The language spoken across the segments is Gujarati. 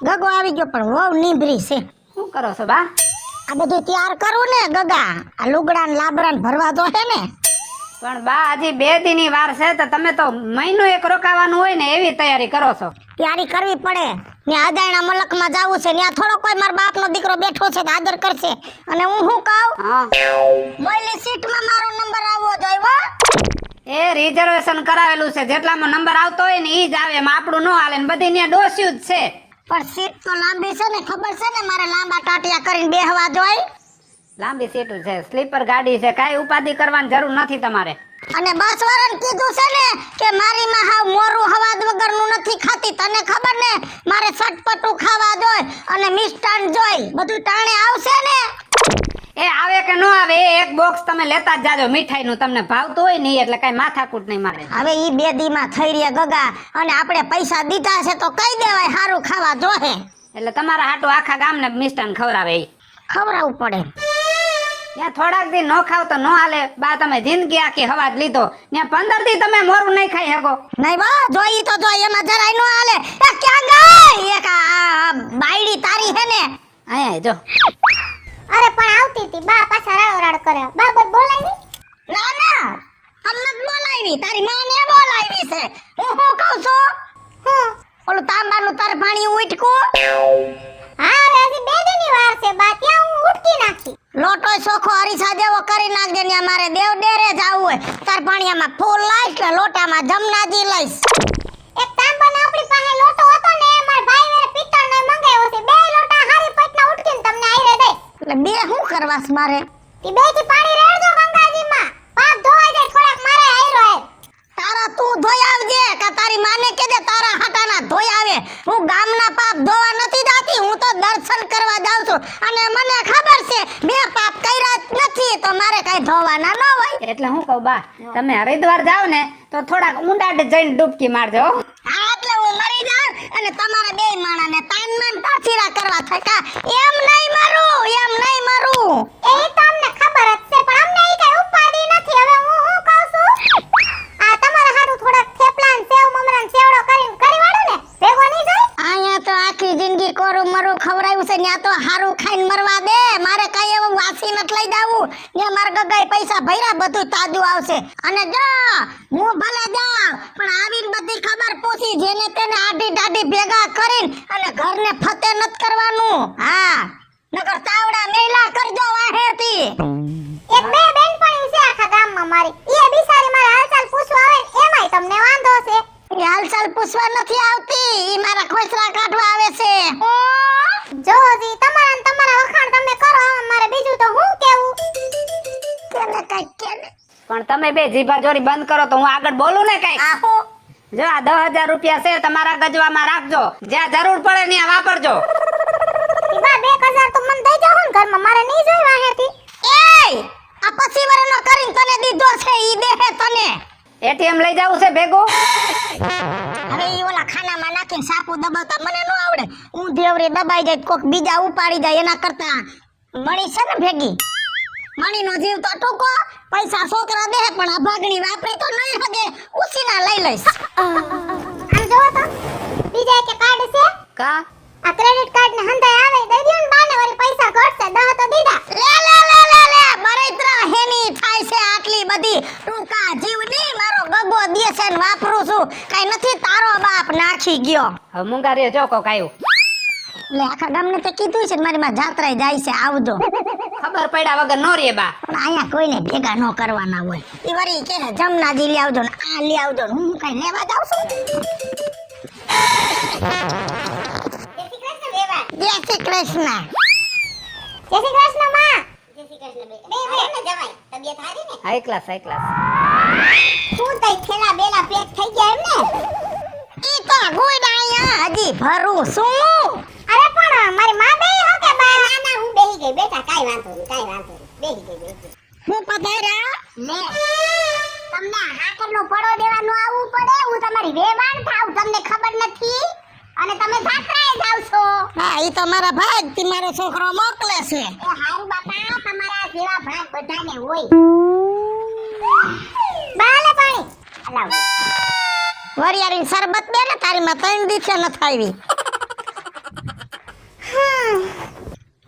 ગગો આવી ગયો પણ વહુ નીભરી છે. શું કરો છો બા? આ બધું તૈયાર કરું ને ગગા, આ લુગડા ને લાબરા ને ભરવા તો હે ને. પણ બા હજી 2 દીની વાર છે તો તમે તો મહિનો એક રોકાવાનું હોય ને એવી તૈયારી કરો છો. તૈયારી કરવી પડે ને. આદાયણા મલકમાં જાવું છે, ત્યાં થોડો કોઈ મારા બાપનો દીકરો બેઠો છે તો આદર કરશે. અને હું શું કહું, હા, મોઈલી સીટમાં મારો નંબર આવવો જોઈએ હો. એ રિઝર્વેશન કરાવેલું છે, જેટલામાં નંબર આવતો હોય ને ઈ જ આવે, એમાં આપણું ન હાલે ને બધી ત્યાં ડોસ્યું જ છે. પણ સીટ તો લાંબી છે ને, ખબર છે ને, મારે લાંબા ટાટિયા કરીને બેહવા જોઈએ. લાંબી સીટું છે, સ્લીપર ગાડી છે, કાંઈ ઉપાધિ કરવાની જરૂર નથી તમારે. અને બસ વાળાને કીધું છે ને કે મારી માં હાવ મોરું હવાદ વગરનું નથી ખાતી. તને ખબર ને, મારે ચટપટું ખાવા જોઈએ અને મિષ્ટાન જોઈ, બધું ટાણે આવશે ને. એ આવે કે ન આવે, એ એક બોક્સ તમે લેતા જ જાજો મીઠાઈનું, તમને ભાવતું હોય ને ઈ, એટલે કાંઈ માથાકૂટ નહીં મારે. હવે ઈ 2 દીમાં થઈ રહ્યા ગગા, અને આપણે પૈસા દીધા છે તો કહી દેવાય સારું ખાવા જોહે. એટલે તમારા હાટું આખા ગામને મિષ્ટાન ખવડાવે ઈ. ખવડાવવું પડે. ત્યાં થોડાક દી નો ખાવ તો નો હાલે બા. તમે જિંદગી આખી હવાજ લીધો, ત્યાં 15 દી તમે મોરું નહીં ખાઈ શકો. નહીં બા, જોઈ તો જોઈ, એમાં જરાય નો હાલે. એ ક્યાં ગઈ એક આ બાયડી તારી હે ને? અહીંયા જો. અરે પણ આવતી હતી બા, પાછા રાડો રાડ કરે. બા બોલ બોલાવી? ના ના, તમને જ બોલાવી, તારી માને બોલાવી છે. હું શું કહું છું, હું ઓલું તાંબાનું તાર પાણી ઉઠકું. હા, હવે હજી 2 દીની વાર છે બા, ત્યાં હું ઉટકી નાખી. લોટો ચોખ્ખો હરીસા જેવો કરી નાખજે ને. મારે દેવ ડેરે જાવું હોય, તાર પાણીયામાં ફૂલ લાઈશ ને લોટામાં જમનાજી લઈશ. એક તાંબાનો આપણી પાસે લોટો હતો ને, મારા ભાઈ વેરે પિત્તળનો મંગાવ્યો છે. 2 લોટા હારી પટના ઉટકીને તમને આઈરે દે. એટલે 2 શું કરવાસ મારે? ઈ 2 થી પાણી રેડજો ગંગાજીમાં, પાપ ધોવાઈ જાય. થોડાક મારે આઈરો હે. તારા તું ધોઈ આવજે કે તારી માને કહેજે તારા હાટાના ધોઈ આવે. હું ગામના પાપ ધોવા નથી જાતી, હું તો દર્શન કરવા જાઉં છું. અને મને ખબર છે મેં પાપ કર્યા જ નથી, તો મારે કઈ ધોવાના ન હોય. એટલે હું કહું બા, તમે હરિદ્વાર જાવ ને તો થોડાક ઊંડા જઈને ડૂબકી મારજો. હા, એટલે હું મરી જાઉં અને તમારા 2 માણાને તાનમાં તાચીરા કરવા થકા. એમ નહીં મારું, એમ નહીં મારું. એ તો અમને ખબર જ છે, પણ અમને ઈ કઈ ઉપાધિ નથી. હવે હું શું કહું છું, આ તમારા હારું થોડાક થેપલા ને સેવ મમરા ને સેવડો કરીને કરી વાળું ને, ભેગો નહીં જાય. અહીંયા તો આખી જિંદગી કોરું મરું ખવડાવ્યું છે, ત્યાં તો હારું ખાઈને મરવા દે. મારે કઈ એવું વાસી નથી લઈ જાવું. ત્યાં મારા ગગાઈ પૈસા ભર્યા, બધું તાજું આવશે. અને જો હું ભલે જાઉં પણ આવીને બધી ખબર પૂછી, જેને તેને આડી દાડી ભેગા કરીને અને ઘરને ફતે નથી કરવાનું. હા, નકર તાવડા મેલા કરજો વાહેથી. એક 2 બેનપણી છે આખા ગામમાં મારી, ઈ બિચારી મારા હાલચાલ પૂછવા આવે ને એમાંય તમને વાંધો છે. એ હાલચાલ પૂછવા નથી આવતી, ઈ મારા ખોસરા કાઢવા આવે છે. જો જી તમારા ને તમારા વખાણ તમે કરો, મારે બીજું તો હું કેવું. કેને કઈ કેને પણ તમે બે જીભાજોરી બંધ કરો તો હું આગળ બોલું ને કઈ. આહો, જો આ 10,000 રૂપિયા છે, તમારા ગજવામાં રાખજો, જ્યાં જરૂર પડે ત્યાં વાપરજો. ઈ બા 2000 તો મને દઈ જાવ ને ઘરમાં, મારે નહીં જોઈ વાહેથી. એય આ પછી વરનો કરીને તને દીધો છે, ઈ દેહે તને. એટીએમ લઈ જવું છે ભેગું. હવે ઈ ઓલા ખાનામાં નાખીને સાપુ દબાવતા મને ન આવડે. હું દેવરે દબાઈ જાય, કોક બીજા ઉપાડી જાય, એના કરતા મણી છે ને ભેગી, મણીનો જીવ તો ટૂંકો. પૈસા છોકરા દેહે પણ આ ભાગણી વાપરી તો નહીં હગે, ઉસીના લઈ લઈશ. આમ જોવો તો બીજા કે કાર્ડ છે, કા આ ક્રેડિટ કાર્ડ ને હંધાય આવે દઈ દ્યો ને બાને, વળી પૈસા ઘટશે. 10 તો દીધા. લે લે લે લે લે બળતરા હેની થાય છે આટલી બધી. ટૂંકા જીવની મારો ગગો દે છે ને વાપરું છું, કઈ નથી તારો બાપ નાખી ગયો. હવે મુંગારીએ જો કોક આવ્યું. એટલે આખા ગામને તે કીધું છે કે મારી માં જાત્રાએ જાય છે, આવજો. ખબર પડ્યા વગર નો રે બા. પણ અહીંયા કોઈને ભેગા ન કરવાના હોય. ઈ વળી કે જમનાજી લઈ આવજો ને આ લઈ આવજો ને, હું કઈ લેવા જાઉં છું. જય શ્રી કૃષ્ણ. જય શ્રી કૃષ્ણ માં. જય શ્રી કૃષ્ણ બેટા. બે ને જવાય, તબિયત હારી ને? High class, high class. શું તઈ થેલા બેલા પેક થઈ ગયા એમ ને? ઈ તો ગુડ અહીંયા હજી ભરું છું. અરે પણ મારી માં બેહી હો કે બા? ના ના હું બેહી ગઈ બેટા, કાઈ વાંધો નહીં, કાઈ વાંધો નહીં. બેહી ગઈ. હું પધાર્યા. લે તમને હાકરનો પડો દેવાનું આવવું પડે, હું તમારી વેવાણ થાવ, તમને ખબર નથી. અને તમે જાત્રાએ જાવ છો. હા, ઈ તો મારા ભાઈ થી મારો છોકરો મોકલે છે. એ હારું બાપા, તમારા જેવા ભાગ બધાને હોય. બાલે પાણી અલાવ. વરિયાળી શરબત દે ને, તારી માં 3 દિવસે નથી આવી.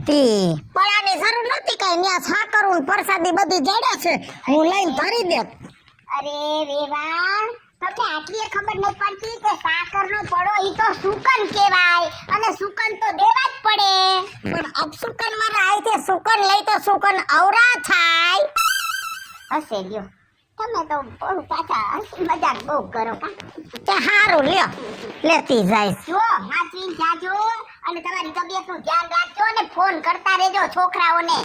તી પડાની જરૂર નથી કઈ ન્યા સાકરું ને પ્રસાદી બધી જડે છે હું લઈને ભરી દે. અરે વેવાણ તમને આટલી ખબર નથી પડતી કે સાકરનો પડો ઈ તો સુકન કહેવાય અને સુકન તો દેવા જ પડે. પણ અપસુકન મારા આઈથી સુકન લઈ તો સુકન અવરા થાય. હશે લ્યો તમે તો બહુ પાછા હસી મજાક બહુ કરો કા. તે હારું લ્યો લેતી જાય. જો વાંચીને જાજો અને તમારી તબિયતનું ધ્યાન રાખજો અને ફોન કરતા રહેજો છોકરાઓને.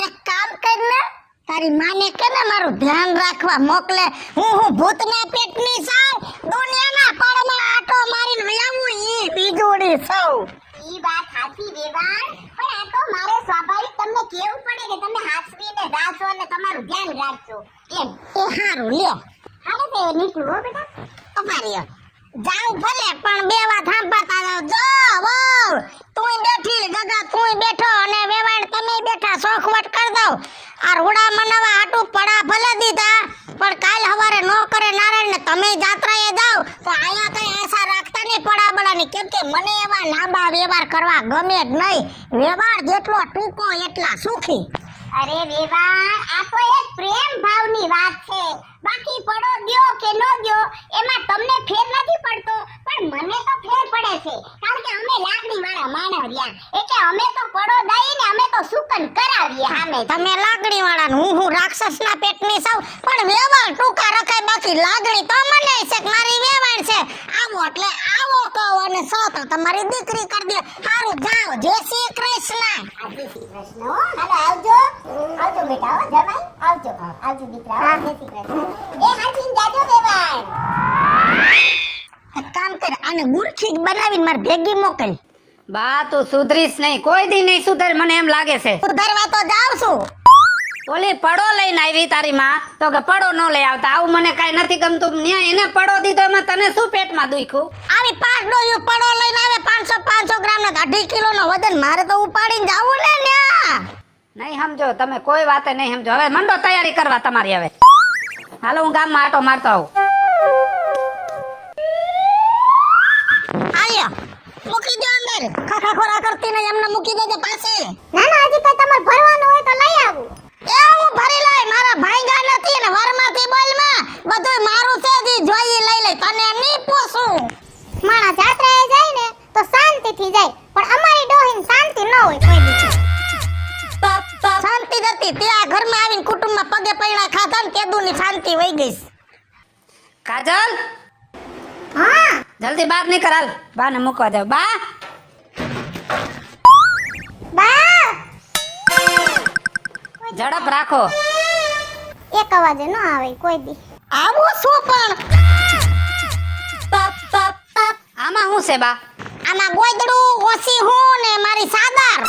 એક કામ કર ને તારી માને કે ને મારું ધ્યાન રાખવા મોકલે. હું ભૂતના પેટની સાવ દુનિયાના પડમાં આટો મારીને વયાવું ઈ બીજોડી સૌ. ઈ વાત સાચી વેવાણ પણ આ તો મારે સ્વાભાવિક તમને કેવું પડે કે તમે હાસવીને રાસો અને તમારું ધ્યાન રાખજો એમ. એ હારું લ્યો હાલે તે નીકળું હો બેટા. અમારી જાઉં ભલે પણ બે વાત સાંભળતા જો વહુ તુંય બેઠી ગગા તુંય બેઠો અને વેવાણ તમે બેઠા શોખવટ કર દઉં. આ રૂડા મનાવા હાટું પડા ભલે દીધા પણ કાલ હવારે નો કરે નારાયણ ને તમે જાત્રાએ જાવ તો આયા કઈ આશા રાખતા નહીં પડા બડાની કેમ કે મને એવા લાંબા વ્યવહાર કરવા ગમે જ નહીં. વ્યવહાર જેટલો ટૂંકો એટલા સુખી. અરે વેવાણ આ તો એક પ્રેમ ભાવની વાત છે. બાકી પડો દ્યો કે નો દ્યો એમાં તમને ફેર નથી પડતો પણ મને તો ફેર પડે છે કારણ કે અમે લાગણી વાળા માણસ રહ્યા એટલે અમે તો પડો દઈને અમે તો સુકન કરાવીએ સામે. તમે લાગણી વાળા હું રાક્ષસના પેટની સૌ પણ વ્યવહાર ટૂંકા રખાય બાકી લાગણી તો મને છે કે મારી વેવાણ છે આવો એટલે આવો કહો અને સો તો તમારી દીકરી કરી દે. સારું જાઓ જય શ્રી કૃષ્ણ. જય શ્રી કૃષ્ણ હો. હાલો આવજો આવજો બેટા હો જમાઈ આવજો આવજો દીકરા હો. જય શ્રી કૃષ્ણ. એ હાચીન જાજો વેવાણ. એક કામ કર આને ગુરખી બનાવીને માર ભેગી મોકલ. બા તું સુધરીશ નહીં કોઈ દી નહીં સુધર મને એમ લાગે છે. સુધારવા તો જાવ છું. ઓલી પડો લઈને આવી તારી માં તો કે પડો ન લઈ આવતા આવું મને કાઈ નથી ગમતું. ન્યા એને પડો દીધો એમાં તને શું પેટમાં દુખ્યું? આવી 5 ડોયું પડો લઈને આવે 500 ગ્રામ ના 2.5 કિલો નો વજન મારે તો ઉપાડીને જાવું ને ન્યા. નહીં સમજો તમે કોઈ વાતે નહીં સમજો. હવે મંડો તૈયારી કરવા તમારી. હવે હાલો હું ગામમાં આટો મારતો આવું. આલ્યો મૂકી દો અંદર ખાખા ખોરા કરતી ને એમને મૂકી દેજે પાસે. ના ના હજી કઈ તમારે ભરવાનું હોય તો લઈ આવું. એ હું ભરી લઈ મારા ભાઈગા નથી ને વરમાંથી બોલમાં બધું મારું છે જી જોઈ લઈ લે તને નહીં પોસું. માણા જાત્રાએ જાય ને તો શાંતિથી જાય પણ અમારી ડોહીને શાંતિ ન હોય કોઈ દી. શાંતિ નથી ત્યાં ઘરમાં આવીને કુટુંબમાં પગે પૈણા ખાધા ને કેદુની શાંતિ વહી ગઈ. કાજલ હા જલ્દી બહાર નીકળ હાલ બા ને મૂકવા જાવ. બા બા ઝડપ રાખો. એક અવાજે ન આવે કોઈ દી. આવું શું પણ આમાં શું છે બા? આમાં ગોદડું ઓસી હું ને મારી સાદર.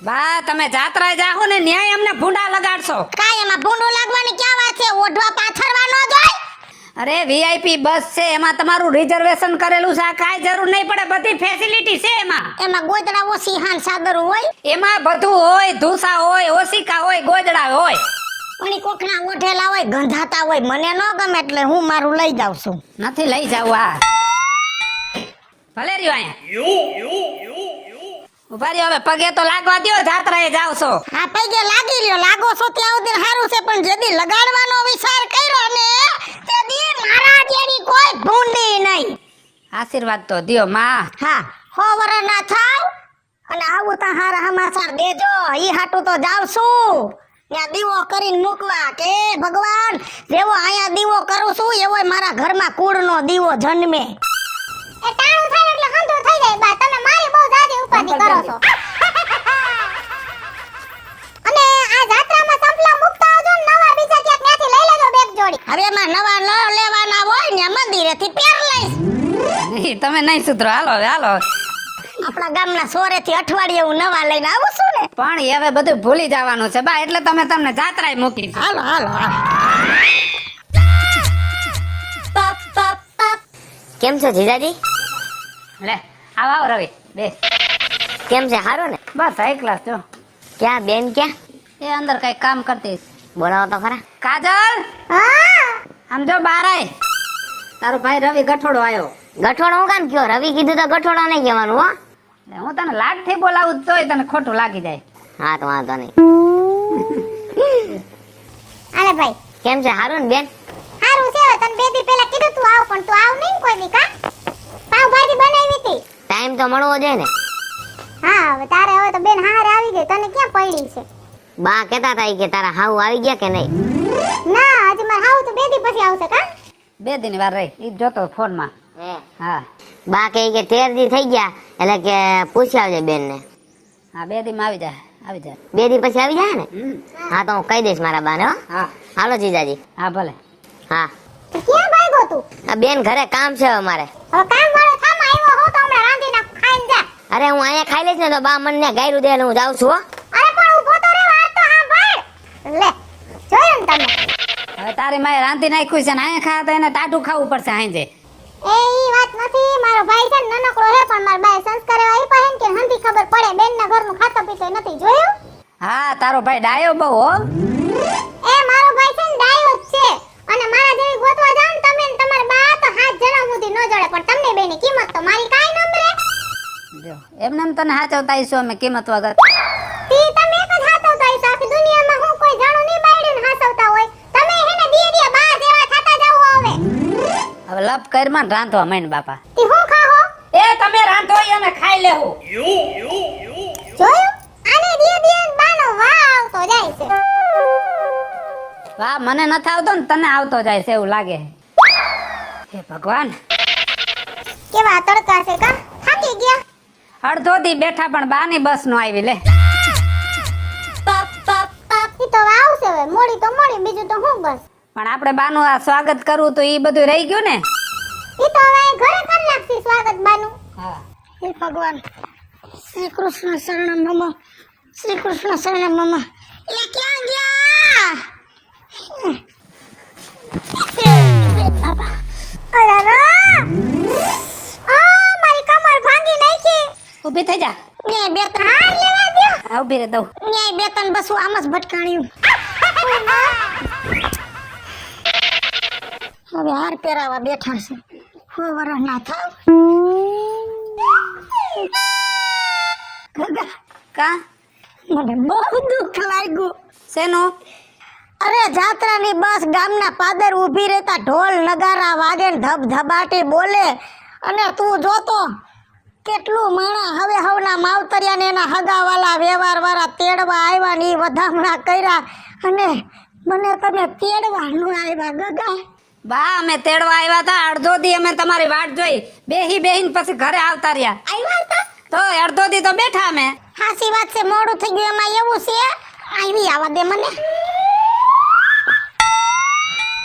બા તમે જાત્રાએ જાહો ને ન્યાય અમને ભૂંડા લગાડશો. કાય એમાં ભૂંડું લાગવાની ક્યાં વાત છે? ઓઢવા પાથરવા ન જોય. અરે વીઆઈપી બસ છે એમાં તમારું રિઝર્વેશન કરેલું છે. આ કાંઈ જરૂર નહીં પડે બધી ફેસિલિટી છે એમાં. એમાં ગોદડા ઓસી હાન સાદર હોય એમાં બધું હોય ધૂસા હોય ઓશિકા હોય ગોદડા હોય. પણ ઈ કોકના ઓઢેલા હોય ગંધાતા હોય મને ન ગમે એટલે હું મારું લઈ જાઉં છું. નથી લઈ જાવ. આ ભલે રહ્યો અહીંયા ઉભા રહ્યો. હવે પગે તો લાગવા દ્યો જાત્રાએ જાવ છો. આ પૈગે લાગી લ્યો લાગો છો ત્યાં સુધી સારું છે પણ જેદી લગાડવાનો વિચાર કર્યો ને તેદી મારા જેડી કોઈ ભૂંડી નહીં. આશીર્વાદ તો દ્યો માં. હા હો વર ના થાવ અને આવું તો હારા સમાચાર દેજો. ઈ હાટું તો જાવ છું ત્યાં દીવો કરીને મૂકવા કે ભગવાન જેવો અહીંયા દીવો કરું છું એવો મારા ઘરમાં કુળનો દીવો જન્મે. એ ટાણું થાય એટલે હંધો થઈ જાય બા. તમે મારી બહુ જાજી ઉપાધિ કરો છો. અને આ જાત્રામાં સંપલા મુકતા આવજો ને નવા બીજા ક્યાંક ત્યાંથી લઈ લેજો બેગ જોડી. હવે એમાં નવા ન લેવાના હોય ને મંદિરેથી પહેર લઈશ. નહીં તમે નહીં સુધરો. હાલો હવે હાલો. આપણા ગામના સોરેથી અઠવાડિયે હું નવા લઈને આવું છું ને. પણ એ હવે બધું ભૂલી જવાનું છે બા એટલે તમે તમને જાત્રાએ મૂકી. હાલો હાલો હાલો. કેમ છો જીજાજી? લે આવ રવિ બે. કેમ છે? હારો ને? બસ હાઈ ક્લાસ જો. ક્યાં બેન ક્યાં? એ અંદર કઈ કામ કરતી. બોલાવો તો ખરા. કાજલ હા આમ જો બહાર આય. તારો ભાઈ રવિ ગઠોડો આવ્યો. ગઠોડો હું કામ કયો? રવિ કીધું તો ગઠોડો નહીં કહેવાનું હો. હું તને લાગથી બોલાવું તોય તને ખોટું લાગી જાય. હા તો વાંધો નહીં. આલે ભાઈ કેમ છે હારું ને બેન? હારું છે. હવે તને બે દી પહેલા કીધું તું આવ પણ તું આવ નહીં કોઈ દી કા પાવભાજી બનાવી હતી. ટાઈમ તો મળવો જોઈએ ને. હા હવે તારે હવે તો બેન હારે આવી ગઈ. તને ક્યાં પડી છે? બા કહેતા હતા ઈ કે તારા હાવ આવી ગયા કે નહીં? ના હજી મારે હાવ તો બે દી પછી આવશે કા. 2 દિન વાર રહી ઈ જોતો ફોનમાં. હા બા કહે કે 13 દી થઈ ગયા એટલે કે પૂછી આવજે બેન ને. હા 2 દિનમાં આવી જાય. 2 દી પછી આવી જાય ને? હા તો હું કહી દઈશ મારા બાને હો. હા હાલો જીજાજી. હા ભલે. હા તું ક્યાં ભાગ્યો તું? આ બેન ઘરે કામ છે અમારે. હવે કામ વાળો થામ આવ્યો હો તો હમણાં રાંધી નાખ ખાઈને જા. અરે હું અહીંયા ખાઈ લઈશ ને તો બા મને ગાયરું દે એટલે હું જાઉં છું હો. અરે પણ ઊભો તો રે વાત તો સાંભળ. લે જોયું ને તમે? હવે તારી માએ રાંધી નાખ્યું છે ને અહીંયા ખાવા તો એને ટાટું ખાવું પડશે હાંજે. એ ઈ વાત નથી. મારો ભાઈ છે ને નાનકડો હે પણ મારા બાએ સંસ્કાર એવા આપ્યા હે ને કે હંધી ખબર પડે બેનના ઘરનું ખાતો પીતો નથી જોયું? હા તારો ભાઈ ડાયો બહુ હો. એ મારો ભાઈ છે ને ડાયો જ છે અને મારા જેવી ગોતવા જાવ ને તમે ને તમારા બા તો હાથ જણા સુધી ન જોડે પણ તમને બેની કિંમત તો મારી કાઈ ન મળે. જો એમને એમ તને હાચવતા આવીશું અમે કિંમત વગર. તી તમે એક જ હાથવતા હશો. આખી દુનિયામાં હું કોઈ જાણું નહીં બાયડીને હાચવતા હોય. તમે હેને દીએ બા જેવા થતા જાવ હવે. હવે લપ કરમાં રાંધવા માંડ બાપા. તી હું ખાહો? એ તમે રાંધો ઈ અમે ખાઈ લેવું. જોયું? આને દીએ બાનો વાહ આવતો જાય છે. વાહ મને નથી આવતો ને તને આવતો જાય છે એવું લાગે. હે ભગવાન કેવા તડકા છે કા? થાકી ગયા? અડધો દી બેઠા પણ બાની બસ નો આવી લે. ઈ તો હવે આવશે હવે. મોડી તો મોડી બીજું તો હું બસ. પણ આપણે બાનું આ સ્વાગત કરવું તો ઈ બધું રહી ગયું ને. ઈ તો હવે અહીં ઘરે કરી નાખશી સ્વાગત બાનું. હા હે ભગવાન શ્રી કૃષ્ણ શરણમ મમ શ્રી કૃષ્ણ શરણમ મમ. એ ક્યાં ગયા? અરે રા! આ મારી કમર ભાંગી નાખી. ઊભી થઈ જા. ન્યાય બે ત્રણ હાર લેવા દ્યો. આ ઊભી રહે દઉં. ન્યાય બે ત્રણ બસું આમ જ ભટકાણ્યું. હવે હાર પહેરાવા બેઠા છે. હો વરસ ના થાવ. ગગા, કા મને બહુ દુઃખ લાગ્યું. શેનું? અરે જાત્રાની બસ ગામના પાદર ઊભી રહેતા ઢોલ નગારા વાગે ને ધબધબાટી બોલે અને તું જોતો કેટલું માણા હવે હવના માવતરિયા ને એના હગાવાલા વ્યવહાર વાળા તેડવા આવ્યા ને ઈ વધામણા કર્યા અને મને તમે તેડવા ન આવ્યા ગગા. બા અમે તેડવા આવ્યા હતા. અડધો દી અમે તમારી વાટ જોઈ. બેહીને પછી ઘરે આવતા રહ્યા. આવ્યા હતા? તો અડધો દી તો બેઠા અમે. હાસી વાત છે. મોડું થઈ ગયું એમાં એવું છે. આવી આવા દે મને.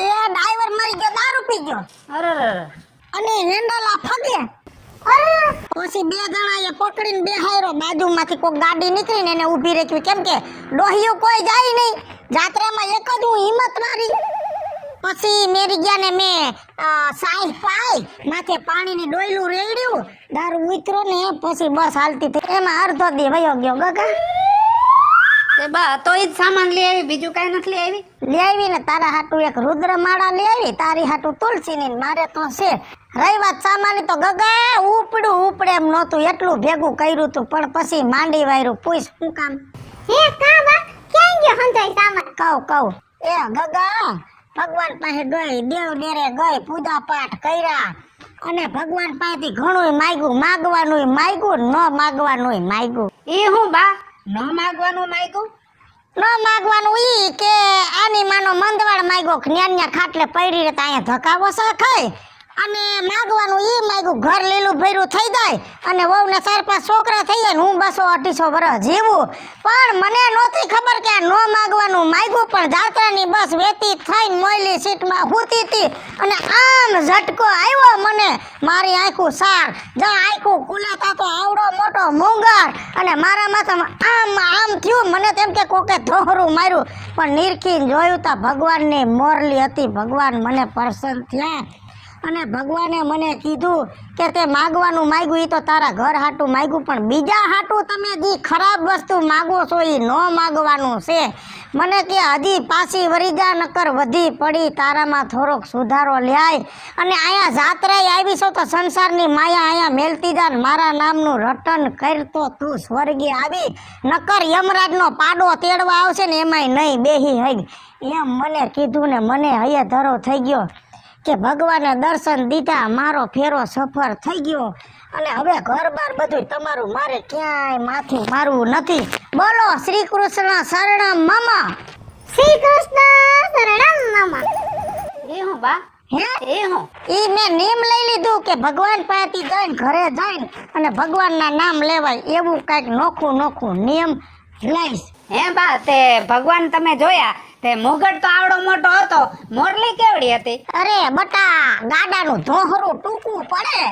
એ ડ્રાઈવર મરી ગયો, દારૂ પી ગયો અરે અને હેન્ડલા ફગે. પછી 2 જણાએ પકડીને બેહાયરો. બાજુમાંથી કોઈ ગાડી નીકળીને એને ઊભી રાખી. કેમ કે ડોહિયું કોઈ જાય નહીં. જાત્રામાં એક જ હું હિંમત મારી. પછી મેરી ગયા ને મેં સાઈ પાઈ માથે પાણીની ડોયલું રેડ્યું. દારૂ ઉતરો ને પછી બસ હાલતી હતી. એમાં અડધો દી વયો ગયો ગગા. તે બા તો ઈ જ સામાન લઈ આવી, બીજું કઈ નથી લઈ આવી. લઈ આવી ને તારા હાટું એક રુદ્રમાળા લઈ આવી. તારી હાટું તુલસીની. મારે તો છે રહી વાત સામાની તો ગગા ઉપડે એમ નહોતું. એટલું ભેગું કર્યું તું પણ પછી માંડી વાયરું. પૂછ શું કામ? હે કા બા ક્યાં ગયો હંધાઈ સામાન? કહું એ ગગા ભગવાન પાસે ગઈ, દેવ ડેરે ગઈ, પૂજા પાઠ કર્યા અને ભગવાન પાસેથી ઘણું માગવાનું માગ્યું, ન માગવાનું માગ્યું. ઈ હું બા ન માગવાનું માગ્યું? ન માગવાનું ઈ કે આની માનો મંદવાડ માગ્યો. ન્યા ખાટલે પડી રહેતા અહીંયા ધકાવો ખાય અને માગવાનું ઈ માગ્યું. ઘર લીલું ભર્યું થઈ જાય અને વહુને 4-5 છોકરા થઈ જાય ને હું 200-250 વર્ષ જીવું. પણ મને નહોતી ખબર કે આ ન માગવાનું માગ્યું. પણ જાત્રાની બસ વેતી થઈને મોયલી સીટમાં હૂતી હતી અને આમ ઝટકો આવ્યો મને. મારી આંખું સાર જ્યાં આંખું ખુલાતા તો આવડો મોટો મૂંગર અને મારા માથામાં આમ થયું. મને તેમ કે કોકે ધોહરું માર્યું પણ નિરખીને જોયું તા ભગવાનની મોરલી હતી. ભગવાન મને પ્રસન્ન થયા અને ભગવાને મને કીધું કે તે માગવાનું માગ્યું એ તો તારા ઘર હાટું માગ્યું, પણ બીજા હાટું તમે જે ખરાબ વસ્તુ માગો છો એ ન માગવાનું છે. મને કે હજી પાછી વરી જા, નકર વધી પડી, તારામાં થોડોક સુધારો લ્યાય. અને અહીંયા જાત્રાએ આવી છો તો સંસારની માયા અહીંયા મેલતી જા, ને મારા નામનું રટન કરતો તું સ્વર્ગે આવી, નકર યમરાજનો પાડો તેડવા આવશે ને એમાંય નહીં બેહી હઈ. એમ મને કીધું ને મને હૈયે ધરો થઈ ગયો કે ભગવાને દર્શન દીધા, મારો ફેરો સફળ થઈ ગયો. અને હવે ઘર બાર બધું તમારું, મારે ક્યાંય માથું મારવું નથી. બોલો શ્રી કૃષ્ણ શરણમ મમ. શ્રી કૃષ્ણ શરણમ મમ. એ હું બા, હે એ હું ઈ મેં નિયમ લઈ લીધું કે ભગવાન પાસેથી જઈને ઘરે જઈને અને ભગવાનના નામ લેવાય, એવું કાંઈક નોખું નોખું નિયમ લઈશ. હે બા, તે ભગવાન તમે જોયા, તે મુગટ તો આવડો મોટો હતો, મોરલી કેવડી હતી? અરે બટા, ગાડાનું ધોહરું ટૂંકું પડે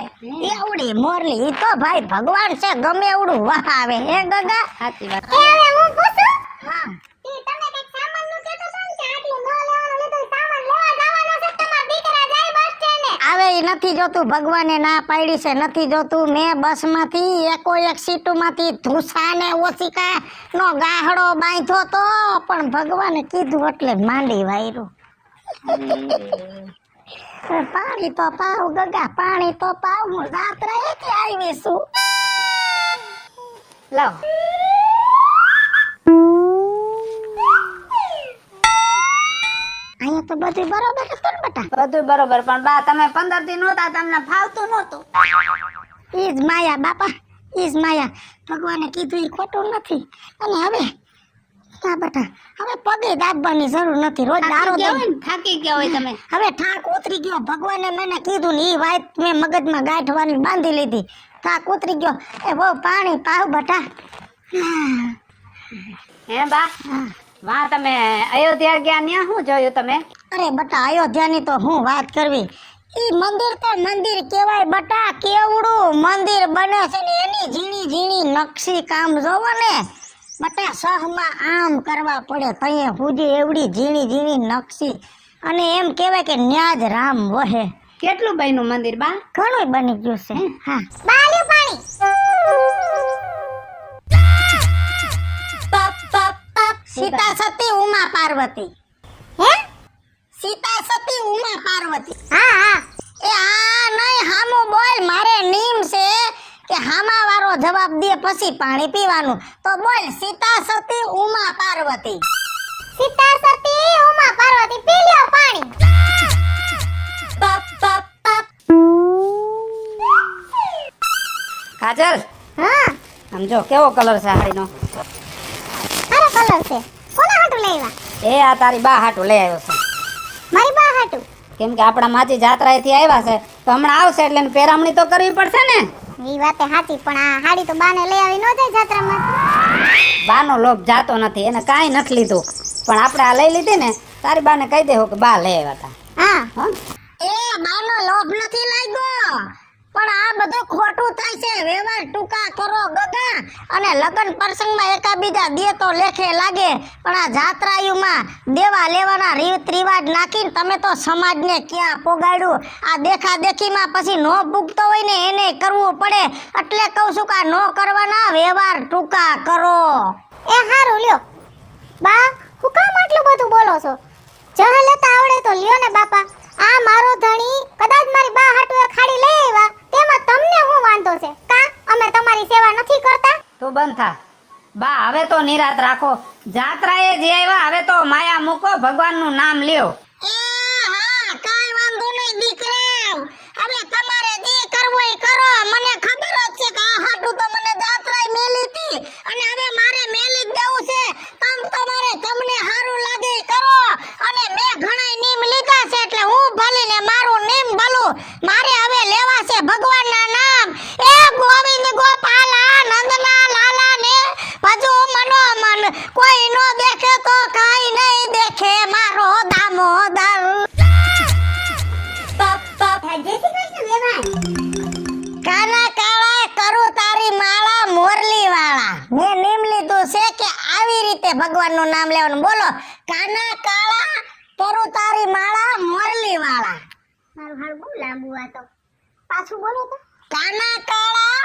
એવડી મોરલી. ઈ તો ભાઈ ભગવાન છે, ગમે એવડું વહાવે. હે ગગા? સાચી વાત. એ હવે હું પૂછું, હા. ઈ તમે કઈક સામાનનું કહેતો છો ને કે આટલું ન લેવાનું લીધું, સામાન લેવા જવાનો છે તમારા દીકરા જાય બસ સ્ટેન્ડે. આવે ઈ નથી જોતું, ભગવાને ના પાડી છે, નથી જોતું. મેં બસમાંથી એકો એક સીટમાંથી ધૂસાને ઓશિકા નો ગાહડો બાંધ્યો તો, પણ ભગવાને કીધું એટલે માંડી વાયરું. પાણી તો પાવ ગગા, પાણી તો પાવ. હું જાત્રાએથી આવી છું. લાવ. અહીંયા તો બધું બરોબર હતું ને બેટા? બધું બરોબર, પણ બા તમે 15 દી નહોતા, તમને ફાવતું નહોતું. ઈ જ માયા બાપા, ઈ જ માયા. ભગવાને કીધું ઈ ખોટું નથી. અને હવે હા બેટા, હવે પગે દાબવાની જરૂર નથી. રોજ દારો થાકી ગયા હોય તમે. હવે ઠાક ઉતરી ગયો. ભગવાને મને કીધું ને ઈ વાત મેં મગજમાં ગાંઠવાની બાંધી લીધી. ઠાક ઉતરી ગયો. એ બહુ પાણી પાવ બેટા. હે બા, વાહ તમે અયોધ્યા ગયા, ત્યાં શું જોયું તમે? અરે બટા, અયોધ્યાની તો હું વાત કરવી. ઈ મંદિર તો મંદિર કહેવાય બટા, કેવડું મંદિર બને છે ને એની ઝીણી ઝીણી નકશી કામ જોવો ને બટા, સહમાં આમ કરવા પડે તઈએ સુધી એવડી ઝીણી ઝીણી નકશી. અને એમ કહેવાય કે ન્યા જ રામ વહે. કેટલું બન્યું મંદિર બા? ઘણું બની ગયું છે. હા. બાલ્યું પાણી. સીતા સતી ઉમા પાર્વતી. હે? સીતા સતી ઉમા પાર્વતી. હા હા. એ આ નહીં, હામું બોલ. મારે નિયમ છે કે હામા વાળો જવાબ દે પછી પાણી પીવાનું. તો બોલ, સીતા સતી ઉમા પાર્વતી. સીતા સતી ઉમા પાર્વતી, પી લ્યો પાણી. કાજલ, હા, આમ જો કેવો કલર છે સાડીનો. સારો કલર છે. કોના હાટુ લેવા? એ આ તારી બા હાટું લઈ આવ્યો છે. મારી બા હાટુ. કેમ કે આપણા માજી જાત્રાએથી આવ્યા છે, તો હમણાં આવશે એટલે એની પેરામણી તો કરવી પડશે ને. ઈ વાતે સાચી, પણ આ હાડી તો બાને લઈ આવી ન જાય જાત્રામાં. બાનો લોભ જાતો નથી, એને કાંઈ નથી લીધું, પણ આપણે આ લઈ લીધી ને, તારી બાને કહી દેવું કે બા લઈ આવ્યા હતા. હા. હં? એ બાનો લોભ નથી લાગ્યો, પણ આ બધું ખોટું થાય છે. વ્યવહાર ટૂંકા કરો ગગા, અને લગ્ન પ્રસંગમાં એકાબીજા દે તો લેખે લાગે, પણ આ જાત્રાયુમાં દેવા લેવાના રીત રિવાજ નાખીને તમે તો સમાજને ક્યાં પોગાડ્યું. આ દેખા દેખીમાં પછી નો ભૂગતો હોય ને એને કરવું પડે. એટલે કહું છું કે આ નો કરવાના, વ્યવહાર ટૂંકા કરો. એ હારું લ્યો. બા, હું કામ આટલું બધું બોલો છો? જહા લેતા આવડે તો લ્યો ને બાપા. આ મારો ધણી કદાચ મારી બા હાટુ એક ખાડી લઈ આવ્યા, તેમાં તમને શું વાંધો છે? કા અમે તમારી સેવા નથી કરતા? તું બંધ થા બા, હવે તો નિરાત રાખો. જાત્રાએ જે આવ્યા, હવે તો માયા મૂકો, ભગવાનનું નામ લ્યો. એ હા, કાઈ વાંધો નહીં દીકરા. હવે તમારે જે કરવું એ કરો. મને ખબર જ છે કે આ હાટુ તો મને જાત્રાએ મેલી હતી, અને હવે મારે મેલી જ દેવું છે. તમારે તમને હારું લાગે એ કરો. અને મેં ઘણા નિયમ લીધા છે, એટલે હું ભલીને મારું નિયમ ભલું. મારે હવે લેવા છે ભગવાનના નામ. એ ગોવિંદ ગોપાલા નંદના લાલા ને ભજુ મનો મન. કોઈ નો દેખે તો કાઈ નહીં દેખે મારો દામોદર. કાના કાળા કરું તારી માળા મોરલી વાળા. મેં નિયમ લીધું છે કે આવી રીતે ભગવાનનું નામ લેવાનું. બોલો, કાના કાળા કરું તારી માળા મોરલી વાળા. મારું હાલ બહુ લાંબુ આ તો. પાછું બોલો તો. કાના કાળા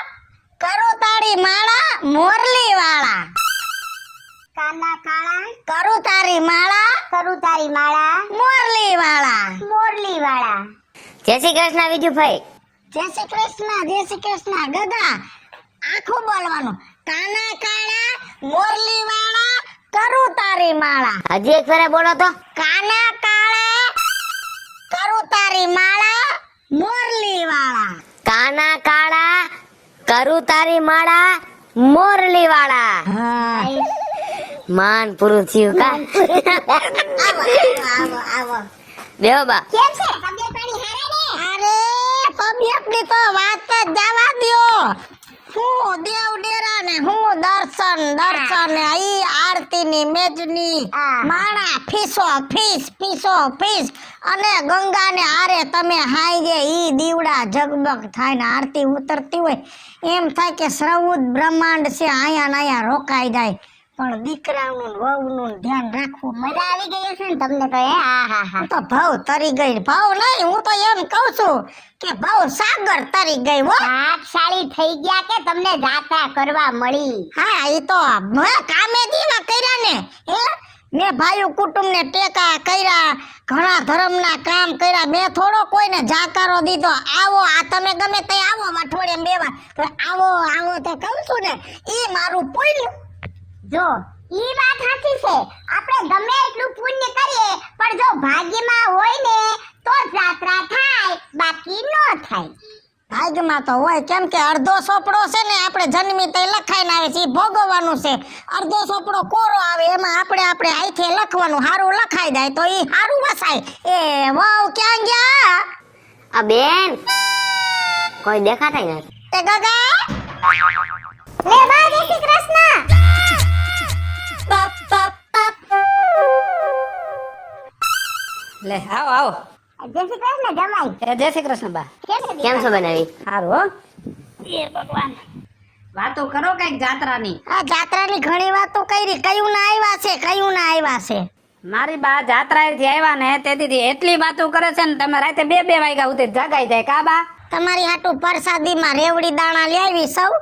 કરો તારી માળા મોરલી વાળા. કાના કાળા કરું તારી માળા કરું તારી માળા મોરલી વાળા. મોરલી વાળા. જય શ્રી કૃષ્ણ વિજુભાઈ. જય શ્રી કૃષ્ણ, જય શ્રી કૃષ્ણ. ગગા આખું બોલવાનું. કાના કાળા મોરલી વાળા કરું તારી માળા. હજી એક ફેરા બોલો તો. કાના કાળા કરું તારી માળા મોરલી વાળા. કાના કાળા કરું તારી માળા મોરલી વાળા. હા માન પૂરું થયું કા. આવો. બેહો બા. કેમ છે તબિયત પાણી હારા ને? અરે તબિયતની તો વાત જ જવા દ્યો. હું દેવ ડેરા ને હું દર્શન ને ઈ આરતી ની મેજની હા. માણા ફીસો ફીસ અને ગંગા ને આરે તમે હાઈ જે ઈ દીવડા જગમગ થાય ને આરતી ઉતરતી હોય એમ થાય કે સર્વોચ્ચ બ્રહ્માંડ છે આયા ને આયા રોકાઈ જાય. પણ દીકરાનું ને વહુનું ધ્યાન રાખવું. મજા આવી ગઈ હશે ને તમને તો હે? હા હા હા. હું તો ભાવ તરી ગઈ. ભાવ નહીં, હું તો એમ કહું છું કે ભાવ સાગર તરી ગઈ હો. ભાગશાળી થઈ ગયા કે તમને જાત્રા કરવા મળી. હા એ તો મેં કામે દીવા કર્યા ને હે મેં ભાઈઓ કુટુંબ ને ટેકા કર્યા, ઘણા ધર્મના કામ કર્યા. મેં થોડો કોઈને જાકારો દીધો આવો આ તમે ગમે તે આવો અઠવાડિયે બેવા તો આવો તો કહું છું ને ઈ મારું પુણ્ય. જો ઈ વાત સાચી છે. આપણે ગમે એટલું પુણ્ય કરીએ પણ જો ભાગ્યમાં હોય ને તો જાત્રા થાય, બાકી ન થાય. ભાગ્યમાં તો હોય કેમ કે અડધો સોપડો છે ને આપણે જન્મી તે લખાઈને આવે છે ઈ ભોગવવાનું છે. અડધો સોપડો કોરો આવે એમાં આપણે આઈથે લખવાનું હારું લખાઈ જાય તો ઈ હારું વસાય. એ વાવ ક્યાં ગયા આ બેન કોઈ દેખાતા નથી. એ ગગા લે બા જય શ્રી કૃષ્ણ. લે આવો જય શ્રી કૃષ્ણ જમાઈ. એ જય શ્રી કૃષ્ણ બા. કેમ છો બનાવી? સારું હો. એ ભગવાન વાતો કરો કઈક જાત્રાની. આ જાત્રાની ઘણી વાતો કરી. કયું ના આવ્યા છે મારી બા જાત્રાએથી આવ્યા ને તેથી એટલી વાતો કરે છે ને તમે રાતે 2 વાગ્યા સુધી જગાઈ જાય કા બા. તમારી હાટુ પ્રસાદીમાં રેવડી દાણા લઈ આવી સૌ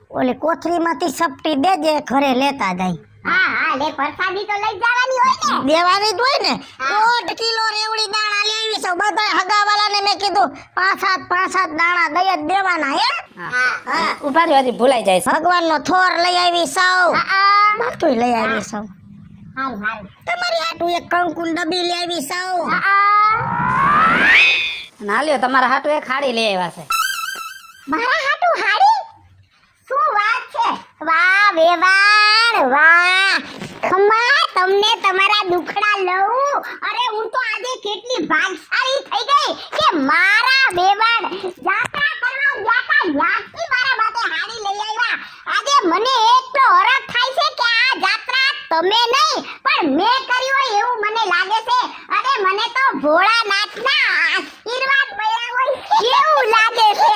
ઓલી કોથળીમાંથી સપટી દેજે ઘરે લેતા જાય. હા હા લે પ્રસાદી તો લઈ જવાની હોય ને. દેવાની જ હોય ને. 1.5 કિલો રેવડી દાણા લઈ આવી સૌ બધા હગાવાલાને મેં કીધું 5-7 દાણા દઈ જ દેવાના હે. હા ઉભા રહ્યો હજી ભૂલાઈ જાય છે. ભગવાનનો થોર લઈ આવી સૌ હા બાતું લઈ આવી સૌ હાલ તમારી હાટુ એક કંકુન ડબ્બી લઈ આવી સૌ. અને હાલ્યો તમારા હાટુ એક હાડી લઈ આવ્યા છે. મારા હાટુ હાડી? શું વાત છે? વાહ વેવાણ વાહ. ખમ્મા તમને તમારા દુખડા લઉં. અરે હું તો આજે કેટલી ભાગશાળી થઈ ગઈ કે મારા વેવાણ જાત્રા કરવા ગયા ત્યાંથી મારા માટે હાડી લઈ આવ્યા. આજે મને એટલો હરખ થાય છે કે આ જાત્રા તમે નહીં પણ મેં કરી હોય એવું મને લાગે છે. અરે મને તો ભોળાનાથના આશીર્વાદ મળ્યા હોય એવું લાગે છે.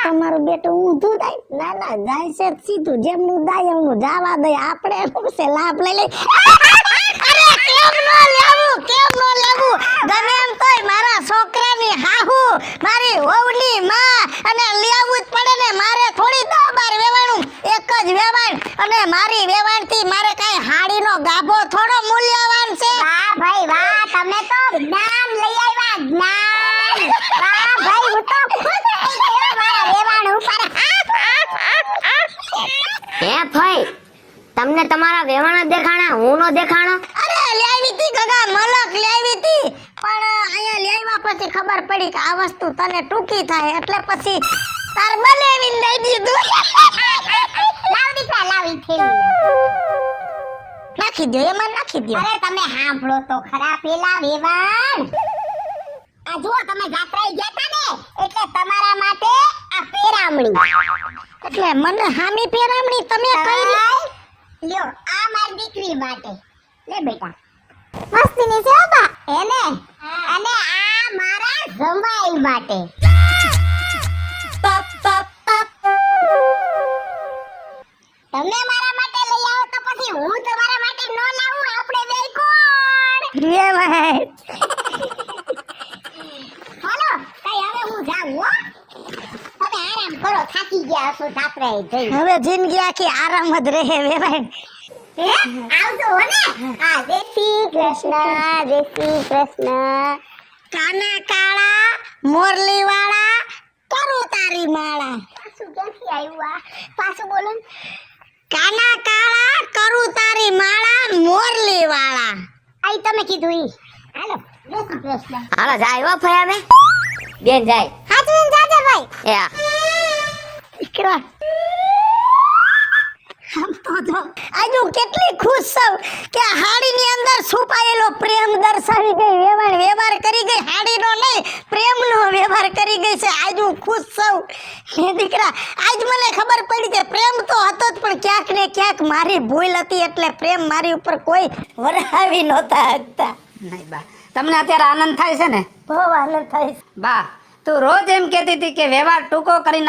તમારું બેટું ઊંધું જાય ના જાય છે સીધું જેમનું દાય એમનું જવા દે. આપણે શું છે લાભ લઈ લઈ. અરે કેમ નો લેવું ગમે એમ તોય મારા છોકરાની હાહુ મારી વહુની માં અને લેવું જ પડે ને. મારે થોડી 10-12 વેવાણું એક જ વેવાણ અને મારી વેવાણથી મારે કઈ હાડીનો ગાભો થોડો મૂલ્યવાન છે. વાહ ભાઈ વાહ તમે તો જ્ઞાન લઈ આવ્યા જ્ઞાન. વાહ ભાઈ હું તો ખુશ થઈ ગયો મારા વેવાણ ઉપર. હે ભાઈ તમને તમારા વેવાણા દેખાણા હું નો દેખાણો? અરે લેવી તી ગગા મલક લેવી તી પણ અહીંયા લેવા પછી ખબર પડી કે આ વસ્તુ તને ટૂંકી થાય એટલે પછી તાર બનાવીને દઈ દીધું. લાવ દીકરા લાવી થેલી. નાખી દો એમાં નાખી દો. અરે તમે સાંભળો તો ખરા પેલા વેવાણ. આ જુઓ તમે જાત્રાએ ગયા તા ને એટલે તમારા માટે આ પેરામણી. એટલે મને હામી પેરામણી તમે કરી. લ્યો આ મારી દીકરી માટે. લે બેટા મસ્તીની છે હો બા એને. અને આ મારા જમાઈ માટે. તમે મારા માટે લઈ આવો તો પછી હું તમારા માટે ન લાવું? આપણે બે કોણ? રે ભાઈ થાકી ગયા હશો જાત્રાએ જઈ. હવે જિંદગી આખી આરામ જ રહે વેવાય. હે આવજો હો ને. હા જય શ્રી કૃષ્ણ, જય શ્રી કૃષ્ણ. કાના કાળા મોરલી વાળા કરું તારી માળા. પાછું ક્યાંથી આવ્યું આ? પાછું બોલો ને. કાના કાળા કરું તારી માળા મોરલી વાળા. આઈ તમે કીધું ઈ. હાલો જય શ્રી કૃષ્ણ. હાલો જાય હો ફયા બે બેન જાય હાચવીને જાજે ભાઈ. એ હા દીકરા આમ તો જો આજુ કેટલી ખુશ છું કે હાડીની અંદર છુપાયેલો પ્રેમ દર્શાવી ગઈ. વ્યવહાર કરી ગઈ. હાડીનો નહીં પ્રેમનો વ્યવહાર કરી ગઈ છે. આજુ ખુશ છું. હે દીકરા આજ મને ખબર પડી કે પ્રેમ તો હતો જ પણ ક્યાંક ને ક્યાંક મારી ભૂલ હતી એટલે પ્રેમ મારી ઉપર કોઈ વરહાવી નહોતા શકતા. નહીં બા, તમને અત્યારે આનંદ થાય છે ને? બહુ આનંદ થાય છે. બા, તું રોજ એમ કહેતી હતી કે વ્યવહાર ટૂંકો કરી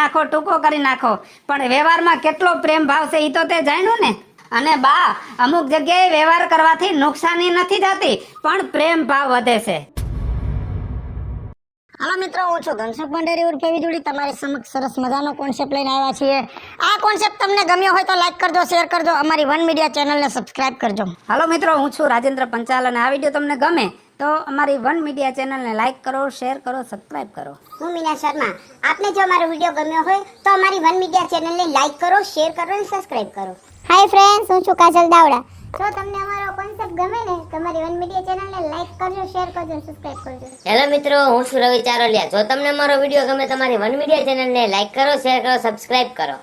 નાખો, પણ વ્યવહારમાં કેટલો પ્રેમ ભાવ છે એ તો તે જાણ્યું ને. અને બા, અમુક જગ્યાએ વ્યવહાર કરવાથી નુકસાની નથી થતી પણ પ્રેમ ભાવ વધે છે. હાલો મિત્રો, હું છું ધનસુખ ભંડારી ઉર્ફે વીજળી. તમારી સમક્ષ સરસ મજાનો કોન્સેપ્ટ લઈને આવ્યા છીએ. આ કોન્સેપ્ટ તમને ગમ્યો હોય તો લાઈક કરજો, શેર કરજો, અમારી વન મીડિયા ચેનલને સબસ્ક્રાઇબ કરજો. હાલો મિત્રો, હું છું રાજેન્દ્ર પંચાલ અને આ વિડીયો તમને ગમે તો અમારી વન મીડિયા ચેનલને લાઈક કરો, શેર કરો, સબસ્ક્રાઇબ કરો. હું મીના શર્મા. આપને જો અમારો વિડીયો ગમ્યો હોય તો અમારી વન મીડિયા ચેનલને લાઈક કરો, શેર કરો અને સબસ્ક્રાઇબ કરો. હાય ફ્રેન્ડ્સ, હું છું કાજલ દાવડા. જો તમને અમારો કોન્સેપ્ટ ગમે ને તો અમારી વન મીડિયા ચેનલને લાઈક કરજો, શેર કરજો અને સબસ્ક્રાઇબ કરજો. હેલો મિત્રો, હું છું રવિ ચારોલિયા. જો તમને મારો વિડીયો ગમે તમારી વન મીડિયા ચેનલને લાઈક કરો, શેર કરો, સબસ્ક્રાઇબ કરો.